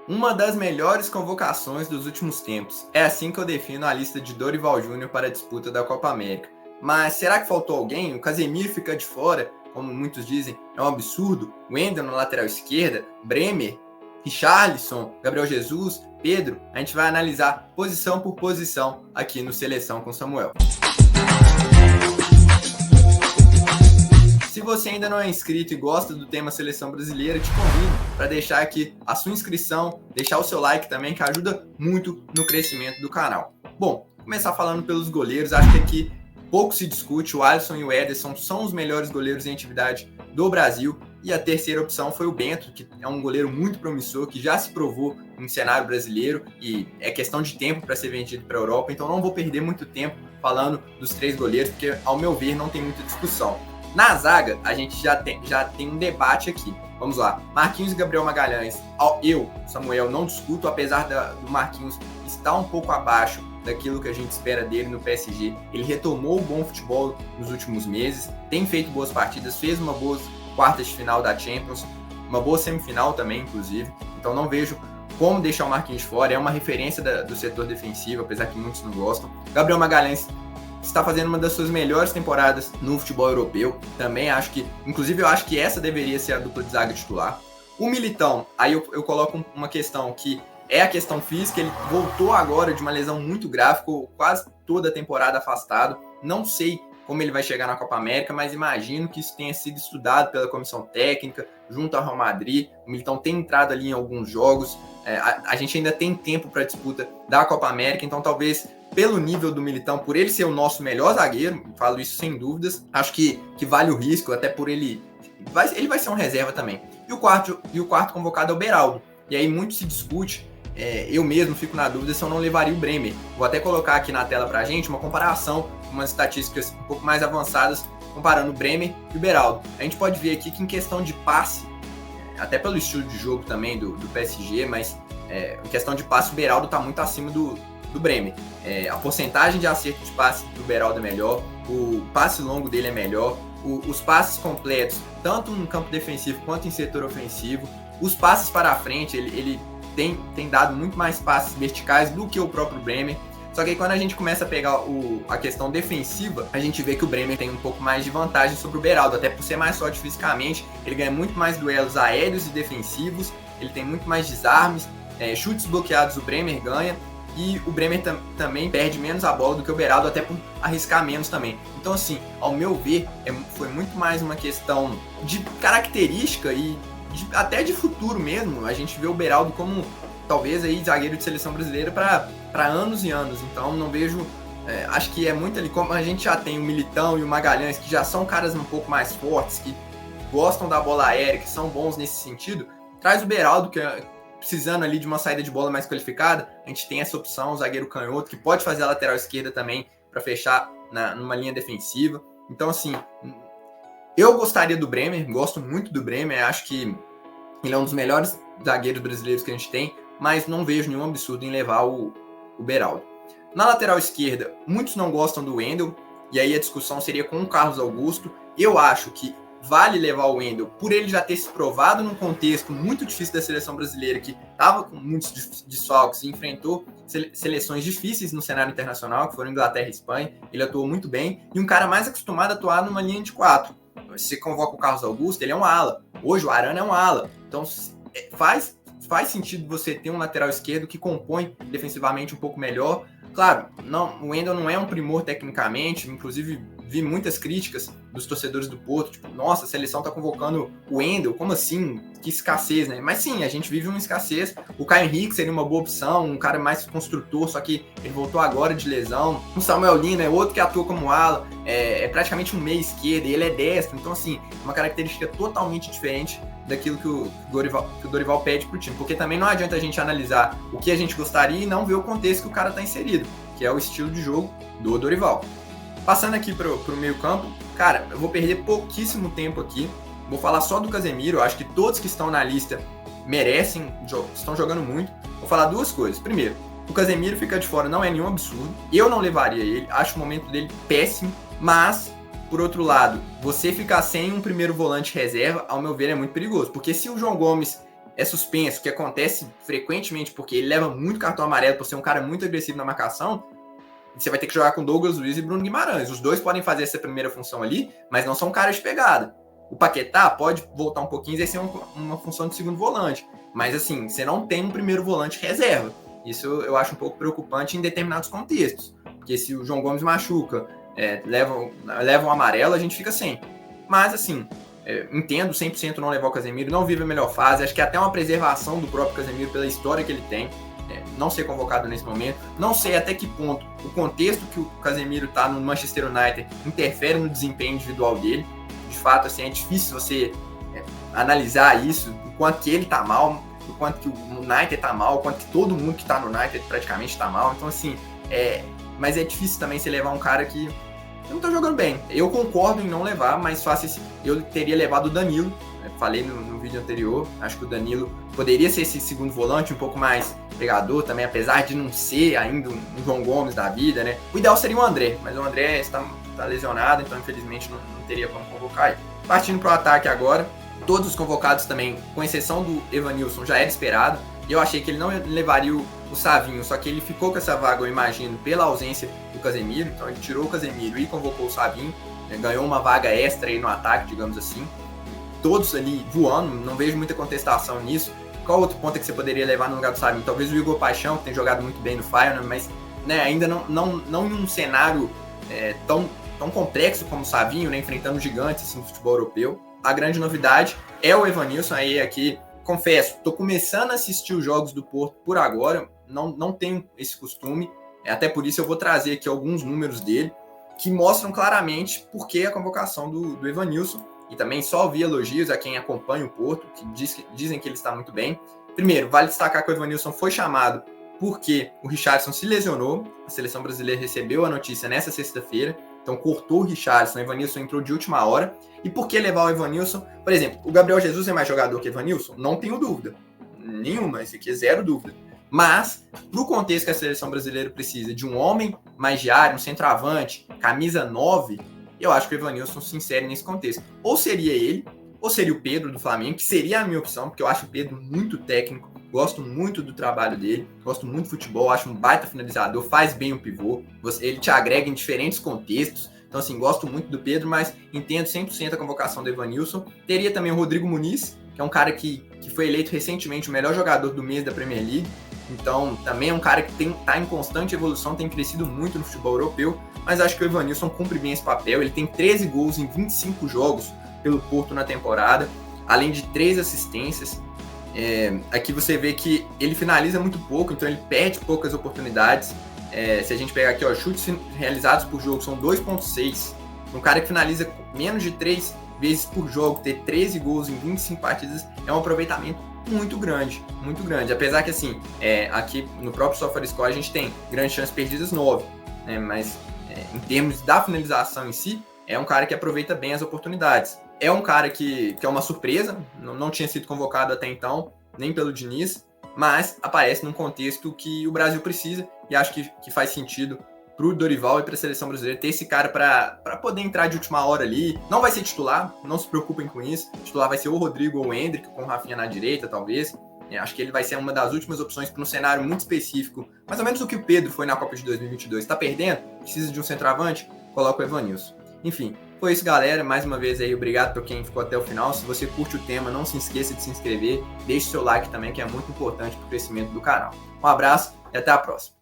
Uma das melhores convocações dos últimos tempos. É assim que eu defino a lista de Dorival Júnior para a disputa da Copa América. Mas será que faltou alguém? O Casemiro fica de fora, como muitos dizem, é um absurdo. Wendel na lateral esquerda, Bremer, Richarlison, Gabriel Jesus, Pedro. A gente vai analisar posição por posição aqui no Seleção com Samuel. Se você ainda não é inscrito e gosta do tema Seleção Brasileira, te convido para deixar aqui a sua inscrição, deixar o seu like também, que ajuda muito no crescimento do canal. Bom, começar falando pelos goleiros, acho que aqui pouco se discute, o Alisson e o Ederson são os melhores goleiros em atividade do Brasil, e a terceira opção foi o Bento, que é um goleiro muito promissor, que já se provou no cenário brasileiro, e é questão de tempo para ser vendido para a Europa, então não vou perder muito tempo falando dos três goleiros, porque ao meu ver não tem muita discussão. Na zaga, a gente já tem um debate aqui. Vamos lá. Marquinhos e Gabriel Magalhães. Eu, Samuel, não discuto, apesar do Marquinhos estar um pouco abaixo daquilo que a gente espera dele no PSG. Ele retomou o bom futebol nos últimos meses, tem feito boas partidas, fez uma boa quartas de final da Champions, uma boa semifinal também, inclusive. Então não vejo como deixar o Marquinhos fora. É uma referência do setor defensivo, apesar que muitos não gostam. Gabriel Magalhães está fazendo uma das suas melhores temporadas no futebol europeu. Também acho que, inclusive eu acho que essa deveria ser a dupla de zaga titular. O Militão, aí eu coloco uma questão que é a questão física. Ele voltou agora de uma lesão muito grave, ficou quase toda a temporada afastado. Não sei como ele vai chegar na Copa América, mas imagino que isso tenha sido estudado pela comissão técnica, junto ao Real Madrid. O Militão tem entrado ali em alguns jogos. A gente ainda tem tempo para a disputa da Copa América, então talvez pelo nível do Militão, por ele ser o nosso melhor zagueiro, falo isso sem dúvidas, acho que vale o risco, até por ele vai ser um reserva também. E o quarto convocado é o Beraldo. E aí muito se discute, eu mesmo fico na dúvida se eu não levaria o Bremer. Vou até colocar aqui na tela pra gente uma comparação, umas estatísticas um pouco mais avançadas, comparando o Bremer e o Beraldo. A gente pode ver aqui que em questão de passe, até pelo estilo de jogo também do PSG, mas em questão de passe o Beraldo está muito acima do Bremer. A porcentagem de acerto de passe do Beraldo é melhor, o passe longo dele é melhor, os passes completos, tanto no campo defensivo quanto em setor ofensivo, os passes para a frente, ele tem dado muito mais passes verticais do que o próprio Bremer. Só que aí quando a gente começa a pegar a questão defensiva, a gente vê que o Bremer tem um pouco mais de vantagem sobre o Beraldo, até por ser mais forte fisicamente, ele ganha muito mais duelos aéreos e defensivos, ele tem muito mais desarmes, chutes bloqueados o Bremer ganha, e o Bremer também perde menos a bola do que o Beraldo, até por arriscar menos também. Então, assim, ao meu ver, foi muito mais uma questão de característica e até de futuro mesmo. A gente vê o Beraldo como, talvez, aí, zagueiro de seleção brasileira para anos e anos. Então, não vejo... acho que é muito ali, como a gente já tem o Militão e o Magalhães, que já são caras um pouco mais fortes, que gostam da bola aérea, que são bons nesse sentido. Traz o Beraldo, que precisando ali de uma saída de bola mais qualificada, a gente tem essa opção, o zagueiro canhoto, que pode fazer a lateral esquerda também para fechar numa linha defensiva. Então, assim, eu gostaria do Bremer, gosto muito do Bremer, acho que ele é um dos melhores zagueiros brasileiros que a gente tem, mas não vejo nenhum absurdo em levar o Beraldo. Na lateral esquerda, muitos não gostam do Wendel, e aí a discussão seria com o Carlos Augusto. Eu acho que vale levar o Wendel, por ele já ter se provado num contexto muito difícil da seleção brasileira, que estava com muitos desfalques e enfrentou seleções difíceis no cenário internacional, que foram Inglaterra e Espanha. Ele atuou muito bem, e um cara mais acostumado a atuar numa linha de 4. Se você convoca o Carlos Augusto, ele é um ala. Hoje o Arana é um ala. Então faz sentido você ter um lateral esquerdo que compõe defensivamente um pouco melhor. Claro, o Wendel não é um primor tecnicamente, inclusive vi muitas críticas dos torcedores do Porto, tipo, nossa, a seleção tá convocando o Wendel, como assim? Que escassez, né? Mas sim, a gente vive uma escassez. O Caio Henrique seria uma boa opção, um cara mais construtor, só que ele voltou agora de lesão. O Samuel Lino é outro que atua como ala, é praticamente um meia esquerda, e ele é destro, então assim, uma característica totalmente diferente daquilo que o Dorival pede pro time, porque também não adianta a gente analisar o que a gente gostaria e não ver o contexto que o cara tá inserido, que é o estilo de jogo do Dorival. Passando aqui pro meio campo, cara, eu vou perder pouquíssimo tempo aqui, vou falar só do Casemiro. Eu acho que todos que estão na lista merecem, estão jogando muito. Vou falar duas coisas. Primeiro, o Casemiro ficar de fora não é nenhum absurdo, eu não levaria ele, acho o momento dele péssimo, mas, por outro lado, você ficar sem um primeiro volante reserva, ao meu ver, é muito perigoso, porque se o João Gomes é suspenso, que acontece frequentemente porque ele leva muito cartão amarelo por ser um cara muito agressivo na marcação, você vai ter que jogar com Douglas Luiz e Bruno Guimarães. Os dois podem fazer essa primeira função ali, mas não são caras de pegada. O Paquetá pode voltar um pouquinho e vai ser uma função de segundo volante. Mas assim, você não tem um primeiro volante reserva. Isso eu acho um pouco preocupante em determinados contextos. Porque se o João Gomes machuca, leva um amarelo, a gente fica sem. Mas assim, entendo 100% não levar o Casemiro, não vive a melhor fase. Acho que é até uma preservação do próprio Casemiro pela história que ele tem. Não ser convocado nesse momento. Não sei até que ponto o contexto que o Casemiro está no Manchester United interfere no desempenho individual dele. De fato, assim, é difícil você analisar isso, o quanto que ele está mal, o quanto que o United está mal, o quanto que todo mundo que está no United praticamente está mal. Então, assim, mas é difícil também você levar um cara que não está jogando bem. Eu concordo em não levar, mas eu teria levado o Danilo. Falei no vídeo anterior, acho que o Danilo poderia ser esse segundo volante, um pouco mais pegador também, apesar de não ser ainda um João Gomes da vida, né? O ideal seria o André, mas o André está lesionado, então infelizmente não teria como convocar ele. Partindo para o ataque agora, todos os convocados também, com exceção do Evanilson, já era esperado, e eu achei que ele não levaria o Savinho, só que ele ficou com essa vaga, eu imagino, pela ausência do Casemiro, então ele tirou o Casemiro e convocou o Savinho, ganhou uma vaga extra aí no ataque, digamos assim. Todos ali voando, não vejo muita contestação nisso. Qual outro ponto é que você poderia levar no lugar do Savinho? Talvez o Igor Paixão, que tem jogado muito bem no Feyenoord, mas ainda não em um cenário tão complexo como o Savinho, né, enfrentando gigantes assim, do futebol europeu. A grande novidade é o Evanilson, aí aqui, confesso, estou começando a assistir os jogos do Porto por agora, não tenho esse costume, até por isso eu vou trazer aqui alguns números dele, que mostram claramente por que a convocação do Evanilson. E também só ouvi elogios a quem acompanha o Porto, que dizem que ele está muito bem. Primeiro, vale destacar que o Evanilson foi chamado porque o Richarlison se lesionou. A seleção brasileira recebeu a notícia nessa sexta-feira, então cortou o Richarlison, o Evanilson entrou de última hora. E por que levar o Evanilson? Por exemplo, o Gabriel Jesus é mais jogador que o Evanilson? Não tenho dúvida. Nenhuma, esse aqui é zero dúvida. Mas, para o contexto que a seleção brasileira precisa de um homem mais de área, um centroavante, camisa 9, eu acho que o Evanilson se insere nesse contexto. Ou seria ele, ou seria o Pedro do Flamengo, que seria a minha opção, porque eu acho o Pedro muito técnico, gosto muito do trabalho dele, gosto muito do futebol, acho um baita finalizador, faz bem o pivô, ele te agrega em diferentes contextos. Então, assim, gosto muito do Pedro, mas entendo 100% a convocação do Evanilson. Teria também o Rodrigo Muniz, que é um cara que foi eleito recentemente o melhor jogador do mês da Premier League. Então, também é um cara que está em constante evolução, tem crescido muito no futebol europeu, mas acho que o Evanilson cumpre bem esse papel. Ele tem 13 gols em 25 jogos pelo Porto na temporada, além de 3 assistências. Aqui você vê que ele finaliza muito pouco, então ele perde poucas oportunidades. Se a gente pegar aqui, chutes realizados por jogo são 2,6. Um cara que finaliza menos de 3 vezes por jogo, ter 13 gols em 25 partidas, é um aproveitamento muito grande, muito grande. Apesar que, assim, aqui no próprio SofaScore a gente tem grandes chances perdidas 9, né? Mas em termos da finalização em si, é um cara que aproveita bem as oportunidades. É um cara que é uma surpresa, não tinha sido convocado até então, nem pelo Diniz, mas aparece num contexto que o Brasil precisa e acho que faz sentido para o Dorival e para a seleção brasileira ter esse cara para poder entrar de última hora ali. Não vai ser titular, não se preocupem com isso. O titular vai ser o Rodrigo ou o Endrick, com o Rafinha na direita, talvez. Acho que ele vai ser uma das últimas opções para um cenário muito específico, mais ou menos o que o Pedro foi na Copa de 2022. Está perdendo? Precisa de um centroavante? Coloca o Evanilson. Enfim, foi isso, galera. Mais uma vez aí, obrigado por quem ficou até o final. Se você curte o tema, não se esqueça de se inscrever. Deixe seu like também, que é muito importante para o crescimento do canal. Um abraço e até a próxima.